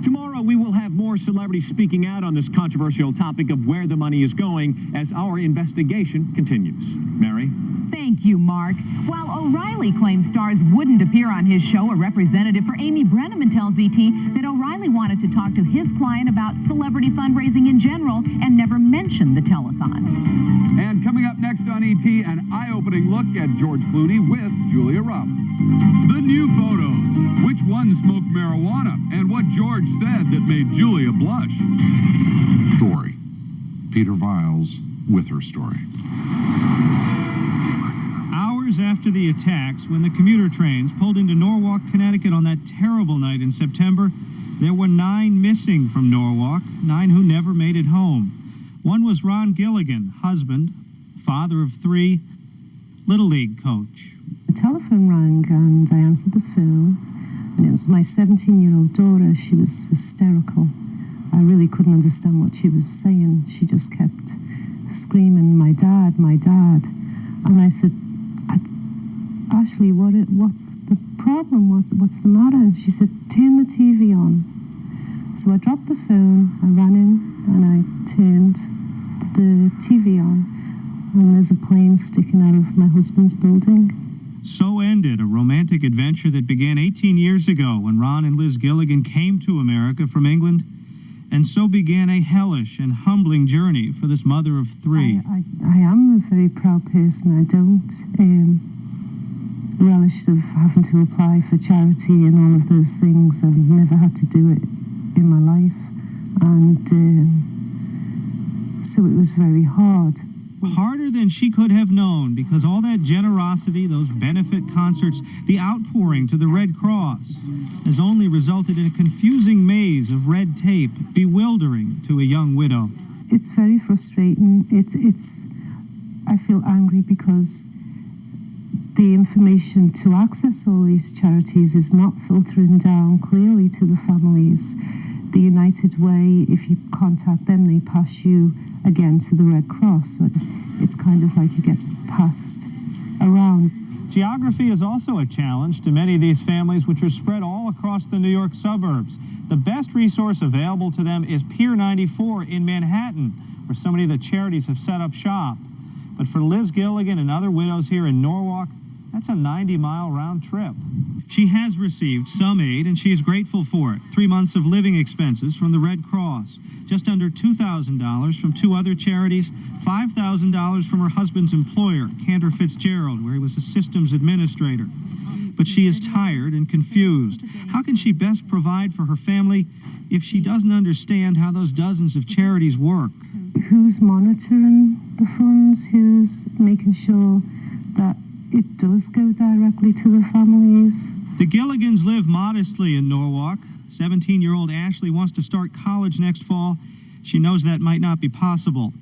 Tomorrow, we will have more celebrities speaking out on this controversial topic of where the money is going as our investigation continues. Mary? Thank you, Mark. While O'Reilly claims stars wouldn't appear on his show, a representative for Amy Brenneman tells ET that O'Reilly wanted to talk to his client about celebrity fundraising in general and never mentioned the telethon. And coming up next on ET, an eye-opening look at George Clooney with Julia Roberts. The new photos. Which one smoked marijuana? And what George said that made Julia blush. Story. Peter Viles with her story. Hours after the attacks, when the commuter trains pulled into Norwalk, Connecticut on that terrible night in September, there were 9 missing from Norwalk, 9 who never made it home. One was Ron Gilligan, husband, father of 3, Little League coach. The telephone rang and I answered the phone, and it was my 17-year-old daughter. She was hysterical. I really couldn't understand what she was saying. She just kept screaming, "My dad, my dad." And I said, "Ashley, what's the problem? What's the matter?" And she said, "Turn the TV on." So I dropped the phone, I ran in, and I turned the TV on, and there's a plane sticking out of my husband's building. So ended a romantic adventure that began 18 years ago when Ron and Liz Gilligan came to America from England. And so began a hellish and humbling journey for this mother of 3. I am a very proud person. I don't relish of having to apply for charity and all of those things. I've never had to do it in my life. And so it was very hard. Harder than she could have known, because all that generosity, those benefit concerts, the outpouring to the Red Cross, has only resulted in a confusing maze of red tape, bewildering to a young widow. It's very frustrating. I feel angry because the information to access all these charities is not filtering down clearly to the families. The United Way, if you contact them, they pass you again to the Red Cross. So it's kind of like you get passed around. Geography is also a challenge to many of these families, which are spread all across the New York suburbs. The best resource available to them is Pier 94 in Manhattan, where so many of the charities have set up shop. But for Liz Gilligan and other widows here in Norwalk, that's a 90-mile round trip. She has received some aid, and she is grateful for it. 3 months of living expenses from the Red Cross, just under $2,000 from 2 other charities, $5,000 from her husband's employer, Cantor Fitzgerald, where he was a systems administrator. But she is tired and confused. How can she best provide for her family if she doesn't understand how those dozens of charities work? Who's monitoring the funds? Who's making sure that it does go directly to the families? The Gilligans live modestly in Norwalk. 17-year-old Ashley wants to start college next fall. She knows that might not be possible.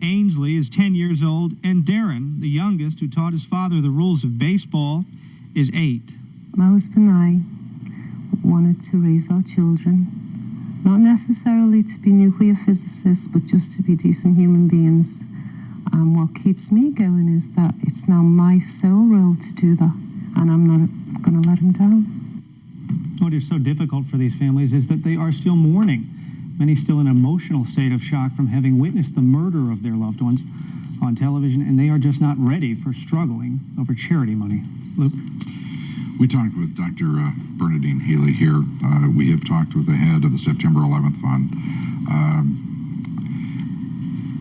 Ainsley is 10 years old, and Darren, the youngest, who taught his father the rules of baseball, is 8. My husband and I wanted to raise our children, not necessarily to be nuclear physicists, but just to be decent human beings. And what keeps me going is that it's now my sole role to do that, and I'm not going to let him down. What is so difficult for these families is that they are still mourning. Many still in an emotional state of shock from having witnessed the murder of their loved ones on television, and they are just not ready for struggling over charity money. Luke? We talked with Dr. Bernadine Healy here. We have talked with the head of the September 11th Fund.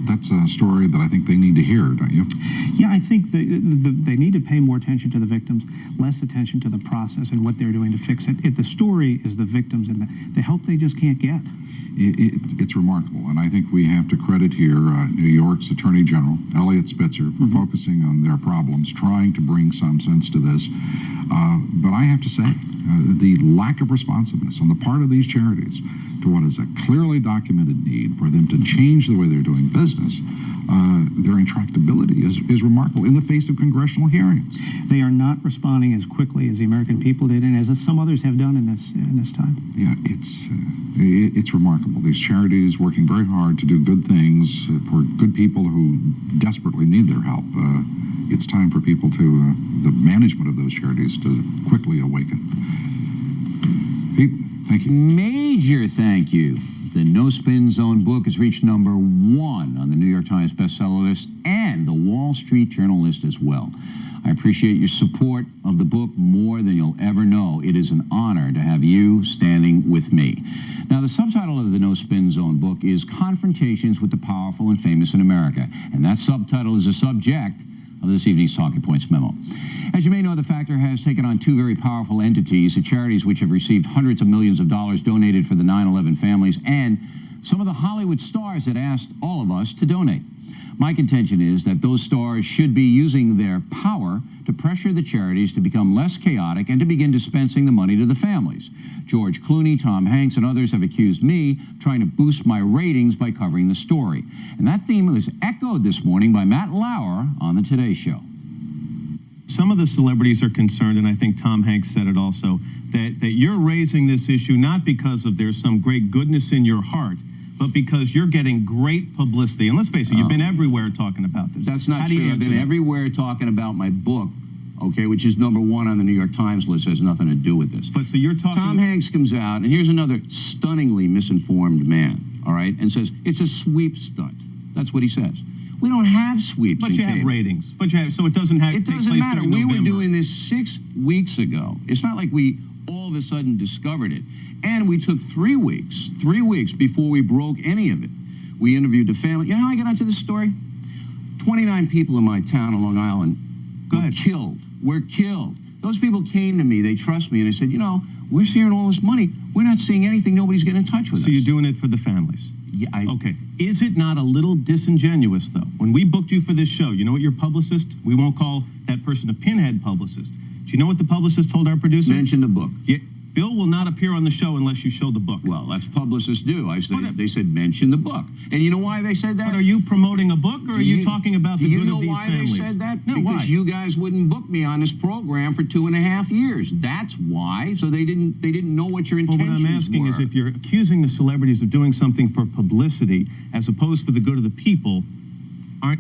That's a story that I think they need to hear, don't you? Yeah, I think they need to pay more attention to the victims, less attention to the process and what they're doing to fix it. If the story is the victims and the help they just can't get. It's remarkable, and I think we have to credit here New York's Attorney General, Eliot Spitzer, for focusing on their problems, trying to bring some sense to this. But I have to say, the lack of responsiveness on the part of these charities to what is a clearly documented need for them to change the way they're doing business, their intractability is remarkable in the face of congressional hearings. They are not responding as quickly as the American people did, and as some others have done in this time. Yeah, it's remarkable. These charities working very hard to do good things for good people who desperately need their help. It's time for people to, the management of those charities, to quickly awaken. Pete? Thank you. Major thank you. The No Spin Zone book has reached #1 on the New York Times bestseller list and the Wall Street Journal list as well. I appreciate your support of the book more than you'll ever know. It is an honor to have you standing with me. Now, the subtitle of the No Spin Zone book is Confrontations with the Powerful and Famous in America, and that subtitle is the subject of this evening's Talking Points memo. As you may know, the Factor has taken on two very powerful entities, the charities which have received hundreds of millions of dollars donated for the 9/11 families, and some of the Hollywood stars that asked all of us to donate. My contention is that those stars should be using their power to pressure the charities to become less chaotic and to begin dispensing the money to the families. George Clooney, Tom Hanks, and others have accused me of trying to boost my ratings by covering the story. And that theme was echoed this morning by Matt Lauer on the Today Show. Some of the celebrities are concerned, and I think Tom Hanks said it also, that you're raising this issue not because of there's some great goodness in your heart, but because you're getting great publicity. And let's face it, you've been everywhere talking about this. That's not true. I've been everywhere talking about my book, okay, which is #1 on the New York Times list, has nothing to do with this. But so you're talking... Tom Hanks comes out, and here's another stunningly misinformed man, all right, and says, it's a sweep stunt. That's what he says. We don't have sweeps But in you have cable. ratings. But you have, so it doesn't have It doesn't matter. We were doing this 6 weeks ago. It's not like we all of a sudden discovered it. And we took 3 weeks before we broke any of it. We interviewed the family. You know how I got onto this story? 29 people in my town on Long Island were killed. Were killed. Those people came to me. They trust me. And they said, you know, we're seeing all this money. We're not seeing anything. Nobody's getting in touch with us. So you're doing it for the families? Yeah. Okay. Is it not a little disingenuous, though? When we booked you for this show, you know what your publicist, we won't call that person a pinhead publicist. Do you know what the publicist told our producer? Mention the book. Yeah. Bill will not appear on the show unless you show the book. Well, that's publicists do. They said mention the book. And you know why they said that? But are you promoting a book, or are you talking about the good of these families? Do you know why they said that? No, because why? you guys wouldn't book me on this program for 2.5 years. That's why. So they didn't know what your intentions were. What I'm asking is, if you're accusing the celebrities of doing something for publicity as opposed for the good of the people,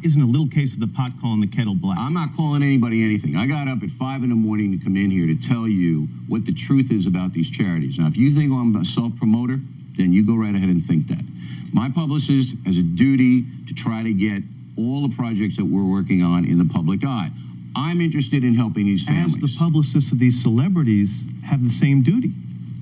isn't a little case of the pot calling the kettle black? I'm not calling anybody anything. I got up at 5 in the morning to come in here to tell you what the truth is about these charities. Now, if you think I'm a self-promoter, then you go right ahead and think that. My publicist has a duty to try to get all the projects that we're working on in the public eye. I'm interested in helping these families. As the publicists of these celebrities have the same duty.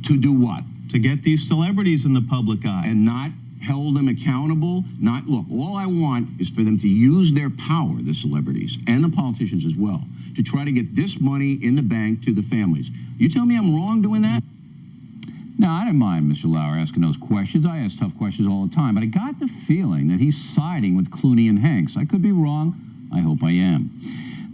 To do what? To get these celebrities in the public eye. And not hold them accountable. Look, all I want is for them to use their power, the celebrities, and the politicians as well, to try to get this money in the bank to the families. You tell me I'm wrong doing that? No, I didn't mind Mr. Lauer asking those questions. I ask tough questions all the time, but I got the feeling that he's siding with Clooney and Hanks. I could be wrong. I hope I am.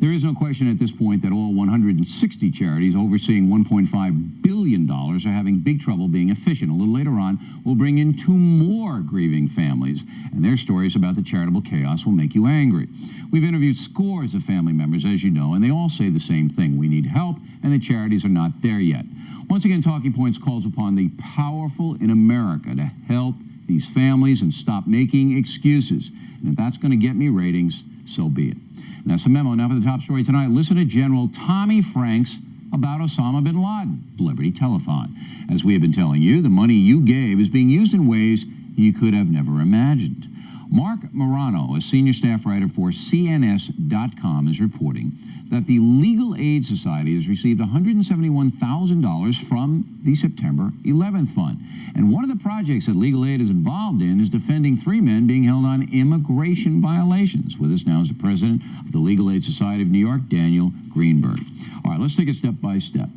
There is no question at this point that all 160 charities overseeing $1.5 billion are having big trouble being efficient. A little later on, we'll bring in 2 more grieving families, and their stories about the charitable chaos will make you angry. We've interviewed scores of family members, as you know, and they all say the same thing. We need help, and the charities are not there yet. Once again, Talking Points calls upon the powerful in America to help these families and stop making excuses. And if that's going to get me ratings, so be it. And that's a memo. Now for the top story tonight. Listen to General Tommy Franks about Osama bin Laden. Celebrity Telethon. As we have been telling you, the money you gave is being used in ways you could have never imagined. Mark Morano, a senior staff writer for CNS.com, is reporting that the Legal Aid Society has received $171,000 from the September 11th Fund. And one of the projects that Legal Aid is involved in is defending 3 men being held on immigration violations. With us now is the president of the Legal Aid Society of New York, Daniel Greenberg. All right, let's take it step by step.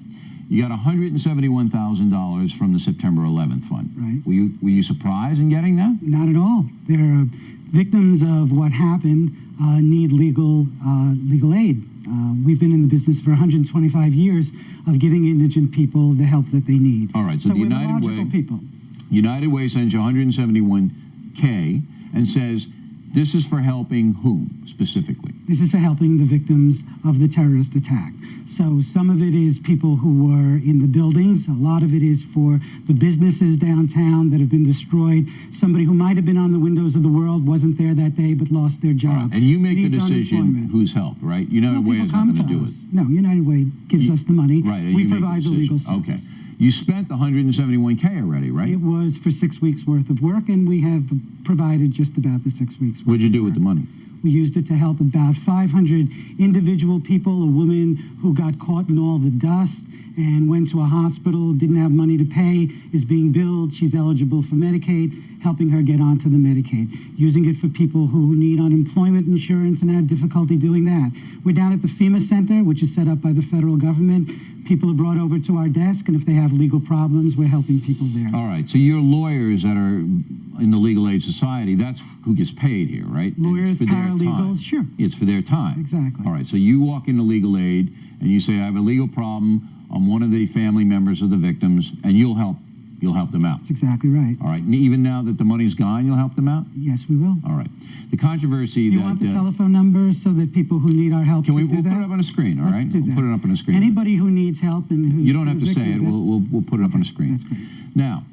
You got $171,000 from the September 11th Fund. Right. Were you surprised in getting that? Not at all. They're victims of what happened need legal aid. We've been in the business for 125 years of giving indigent people the help that they need. All right, so the we're the logical people. United Way sends you $171K and says, this is for helping whom specifically? This is for helping the victims of the terrorist attack. So some of it is people who were in the buildings. A lot of it is for the businesses downtown that have been destroyed. Somebody who might have been on the windows of the world, wasn't there that day, but lost their job. Right. And you make the decision who's helped, right? United Way has nothing to do with it. No, United Way gives us the money. Right. And we you make provide the legal service. Okay. You spent the $171K already, right? It was for 6 weeks worth of work, and we have provided just about the 6 weeks worth. What'd you do with the money? We used it to help about 500 individual people. A woman who got caught in all the dust and went to a hospital, didn't have money to pay, is being billed. She's eligible for Medicaid, helping her get onto the Medicaid. Using it for people who need unemployment insurance and have difficulty doing that. We're down at the FEMA Center, which is set up by the federal government. People are brought over to our desk, and if they have legal problems, we're helping people there. All right, so your lawyers that are in the Legal Aid Society, that's who gets paid here, right? Lawyers, It's for their time. paralegals, sure. It's for their time. Exactly. All right, so you walk into legal aid and you say, I have a legal problem. I'm one of the family members of the victims, and you'll help them out. That's exactly right. All right, and even now that the money's gone, you'll help them out? Yes, we will. All right. The controversy Do you that... want the telephone number so that people who need our help Can we can do we'll that? put it up on a screen, all Let's right? do We'll that. put it up on a screen. Anybody who needs help and who's You don't have to been a say it. victim of We'll put it up on a screen. That's great. Now,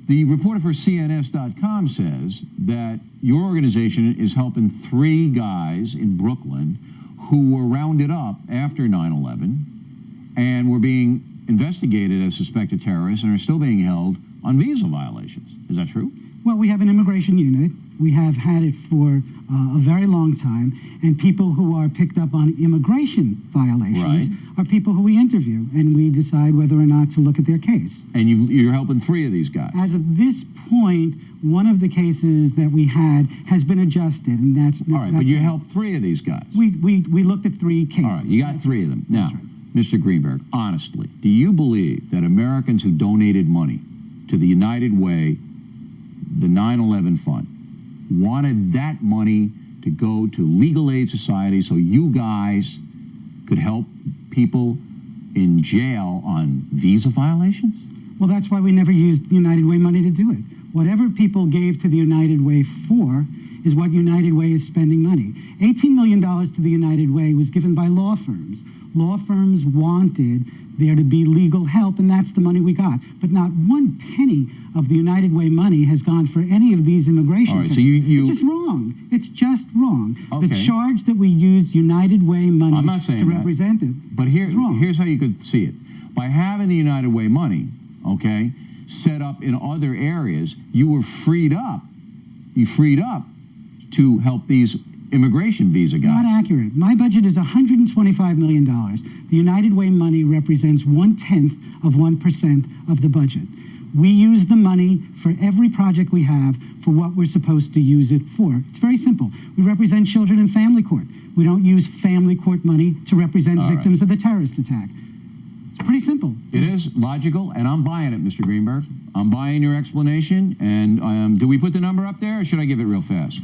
the reporter for CNS.com says that your organization is helping 3 guys in Brooklyn who were rounded up after 9/11 and were being investigated as suspected terrorists and are still being held on visa violations. Is that true? Well, we have an immigration unit. We have had it for a very long time, and people who are picked up on immigration violations Right. are people who we interview, and we decide whether or not to look at their case. And you're helping 3 of these guys. As of this point, one of the cases that we had has been adjusted, and that's... All right, but you helped 3 of these guys. We looked at 3 cases. All right, you got 3 of them. Now, That's right. Mr. Greenberg, honestly, do you believe that Americans who donated money to the United Way, the 9/11 fund, wanted that money to go to Legal Aid Society so you guys could help people in jail on visa violations? Well, that's why we never used United Way money to do it. Whatever people gave to the United Way for is what United Way is spending money. $18 million to the United Way was given by law firms. Law firms wanted there to be legal help, and that's the money we got. But not one penny of the United Way money has gone for any of these immigration All right, so cases. you- It's just wrong. It's just wrong. Okay. The charge that we used United Way money I'm not saying to that. represent it But is wrong. here's how you could see it. By having the United Way money, okay, set up in other areas, you were freed up. You freed up to help these immigration visa guys. Not accurate. My budget is $125 million. The United Way money represents 1/10 of 1% of the budget. We use the money for every project we have for what we're supposed to use it for. It's very simple. We represent children in family court. We don't use family court money to represent All right. victims of the terrorist attack. It's pretty simple. It is logical, and I'm buying it, Mr. Greenberg. I'm buying your explanation, and do we put the number up there, or should I give it real fast?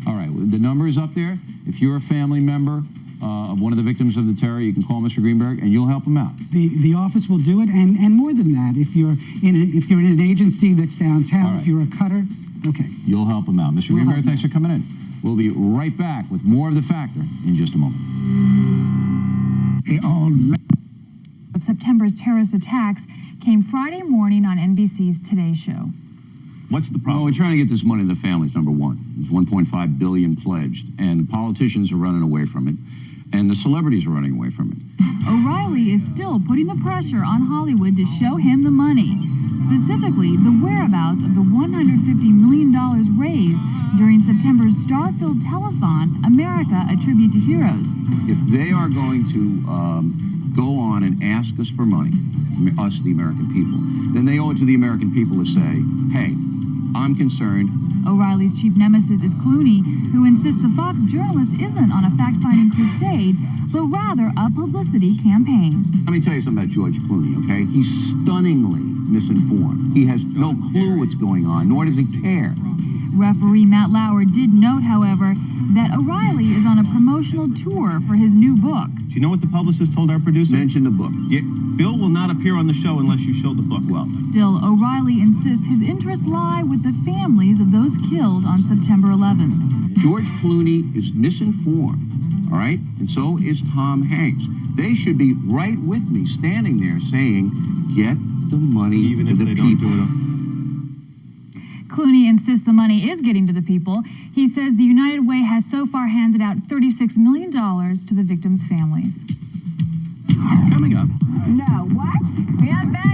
All right, the number is up there. If you're a family member of one of the victims of the terror, you can call Mr. Greenberg, and you'll help him out. The office will do it, and more than that, if you're in an agency that's downtown, All right. if you're a cutter, okay. You'll help him out. Mr. We'll Greenberg, help thanks for coming in. We'll be right back with more of The Factor in just a moment. Of September's terrorist attacks came Friday morning on NBC's Today Show. What's the Well, problem? we're trying to get this money to the families, number one. There's $1.5 billion pledged, and the politicians are running away from it, and the celebrities are running away from it. O'Reilly is still putting the pressure on Hollywood to show him the money, specifically the whereabouts of the $150 million raised during September's star-filled telethon, America, A Tribute to Heroes. If they are going to go on and ask us for money, us, the American people, then they owe it to the American people to say, hey, I'm concerned. O'Reilly's chief nemesis is Clooney, who insists the Fox journalist isn't on a fact-finding crusade, but rather a publicity campaign. Let me tell you something about George Clooney, okay? He's stunningly misinformed. He has no clue what's going on, nor does he care. Referee Matt Lauer did note, however, that O'Reilly is on a promotional tour for his new book. Do you know what the publicist told our producer? Mention the book. Yeah, Bill will not appear on the show unless you show the book well. Still, O'Reilly insists his interests lie with the families of those killed on September 11th. George Clooney is misinformed, all right? And so is Tom Hanks. They should be right with me, standing there saying, get the money Even to if the they people. don't do it. Clooney insists the money is getting to the people. He says the United Way has so far handed out $36 million to the victims' families. Coming up. No, what? You're not bad.